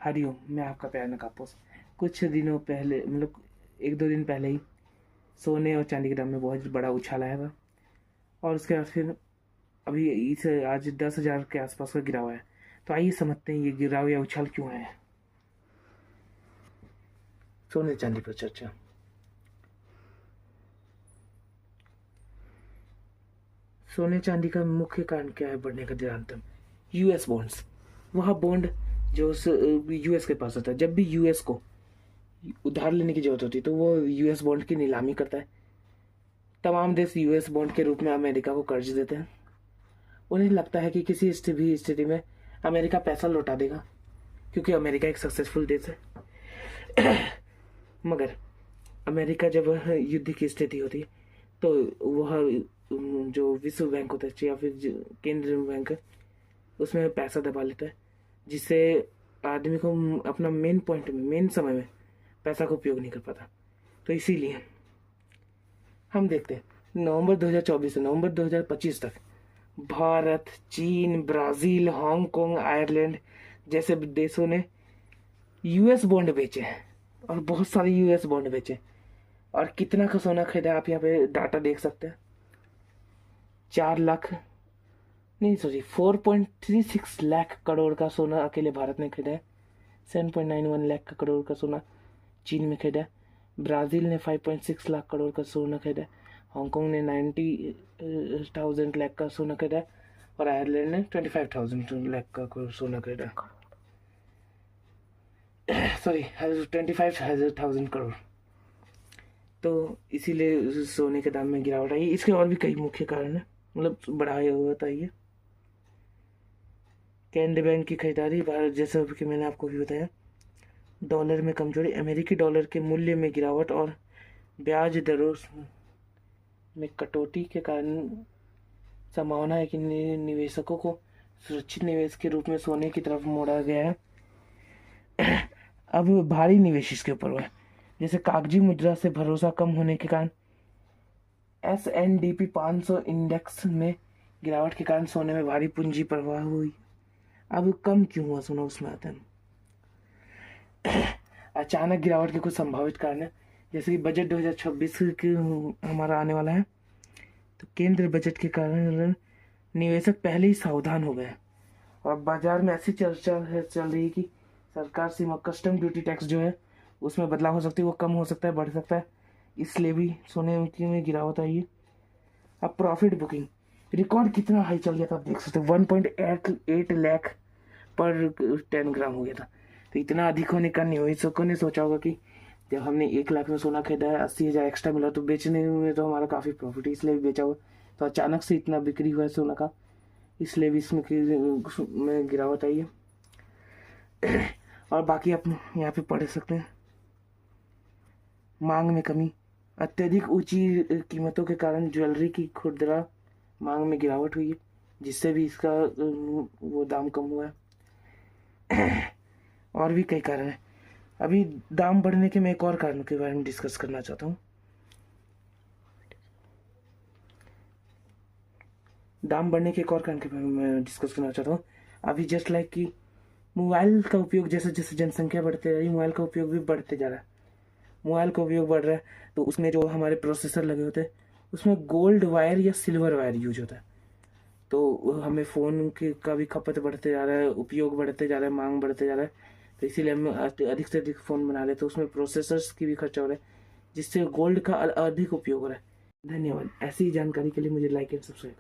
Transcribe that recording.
हरिओम, मैं आपका प्यारा नकापोस। कुछ दिनों पहले मतलब 1-2 दिन पहले ही सोने और चांदी के दाम में बहुत बड़ा उछाल आया था। और उसके बाद फिर अभी इस आज 10,000 के आसपास का गिराव है। तो आइए समझते हैं ये गिराव या उछाल क्यों आया है। सोने चांदी पर चर्चा। सोने चांदी का मुख्य कारण क्या है बढ़ने का निरंतर? US bonds. वह बॉन्ड जो यूएस के पास होता है। जब भी यूएस को उधार लेने की जरूरत होती है तो वो यूएस बॉन्ड की नीलामी करता है। तमाम देश यूएस बॉन्ड के रूप में अमेरिका को कर्ज देते हैं। उन्हें लगता है कि किसी भी स्थिति में अमेरिका पैसा लौटा देगा, क्योंकि अमेरिका एक सक्सेसफुल देश है। मगर अमेरिका जब युद्ध की स्थिति होती है तो वह जो विश्व बैंक होता है या फिर केंद्रीय बैंक है उसमें पैसा दबा लेता है, जिससे आदमी को अपना मेन समय में पैसा का उपयोग नहीं कर पाता। तो इसीलिए हम देखते हैं नवंबर 2024 से नवंबर 2025 तक भारत, चीन, ब्राज़ील, हांगकांग, आयरलैंड जैसे देशों ने यूएस बॉन्ड बेचे हैं और बहुत सारे यूएस बॉन्ड बेचे। और कितना का सोना खरीदा आप यहाँ पे डाटा देख सकते हैं। 4.36 लाख करोड़ का सोना अकेले भारत ने खरीदा है। 7.91 लाख का करोड़ का सोना चीन में खरीदा है। ब्राज़ील ने 5.6 लाख करोड़ का सोना खरीदा है। हांगकांग ने 90,000 लाख का सोना खरीदा है और आयरलैंड ने 25,000 लाख का सोना खरीदा है। 25,000 करोड़। तो इसीलिए सोने के दाम में गिरावट आई। इसके और भी कई मुख्य कारण है, मतलब बढ़ाया हुआ था ये। केंद्रीय बैंक की खरीदारी, भारत जैसा कि मैंने आपको भी बताया। डॉलर में कमजोरी, अमेरिकी डॉलर के मूल्य में गिरावट और ब्याज दरों में कटौती के कारण संभावना है कि निवेशकों को सुरक्षित निवेश के रूप में सोने की तरफ मोड़ा गया है। अब भारी निवेश इसके ऊपर हुआ है, जैसे कागजी मुद्रा से भरोसा कम होने के कारण S&P 500 इंडेक्स में गिरावट के कारण सोने में भारी पूंजी प्रवाह हुई। अब कम क्यों हुआ सोना, उसमें आते हैं। अचानक गिरावट के कुछ संभावित कारण है, जैसे कि बजट 2026 हमारा आने वाला है। तो केंद्र बजट के कारण निवेशक पहले ही सावधान हो गए और बाजार में ऐसी चर्चा चल रही है कि सरकार सीमा कस्टम ड्यूटी टैक्स जो है उसमें बदलाव हो सकती है, वो कम हो सकता है, बढ़ सकता है। इसलिए भी सोने में गिरावट आई है। अब प्रॉफिट बुकिंग रिकॉर्ड कितना हाई चल गया था आप देख सकते हो। 1.8 लाख पर 10 ग्राम हो गया था। तो इतना अधिक होने का निवेशकों ने सोचा होगा कि जब हमने 1 लाख में सोना खरीदा है, 80,000 एक्स्ट्रा मिला तो बेचने में तो हमारा काफ़ी प्रॉफिट है, इसलिए भी बेचा हुआ। तो अचानक से इतना बिक्री हुआ है सोना का, इसलिए भी इसमें गिरावट आई है। और बाकी आप यहाँ पे पढ़ सकते हैं। मांग में कमी, अत्यधिक ऊंची कीमतों के कारण ज्वेलरी की खुदरा मांग में गिरावट हुई है, जिससे भी इसका वो दाम कम हुआ है। और भी कई कारण हैं। अभी दाम बढ़ने के मैं एक और कारण के बारे में डिस्कस करना चाहता हूँ। दाम बढ़ने के एक और कारण के बारे में डिस्कस करना चाहता हूँ। अभी जस्ट लाइक कि मोबाइल का उपयोग जैसे जैसे जनसंख्या बढ़ती रही, मोबाइल का उपयोग भी बढ़ते जा रहा है। मोबाइल का उपयोग बढ़ रहा है तो उसमें जो हमारे प्रोसेसर लगे होते हैं उसमें गोल्ड वायर या सिल्वर वायर यूज होता है। तो हमें फ़ोन के का भी खपत बढ़ते जा रहा है, उपयोग बढ़ते जा रहा है, मांग बढ़ते जा रहा है। तो इसीलिए हम अधिक से अधिक फ़ोन बना रहे हैं, तो उसमें प्रोसेसर्स की भी खर्चा हो रहा है, जिससे गोल्ड का अधिक उपयोग हो रहा है। धन्यवाद। ऐसी जानकारी के लिए मुझे लाइक एंड सब्सक्राइब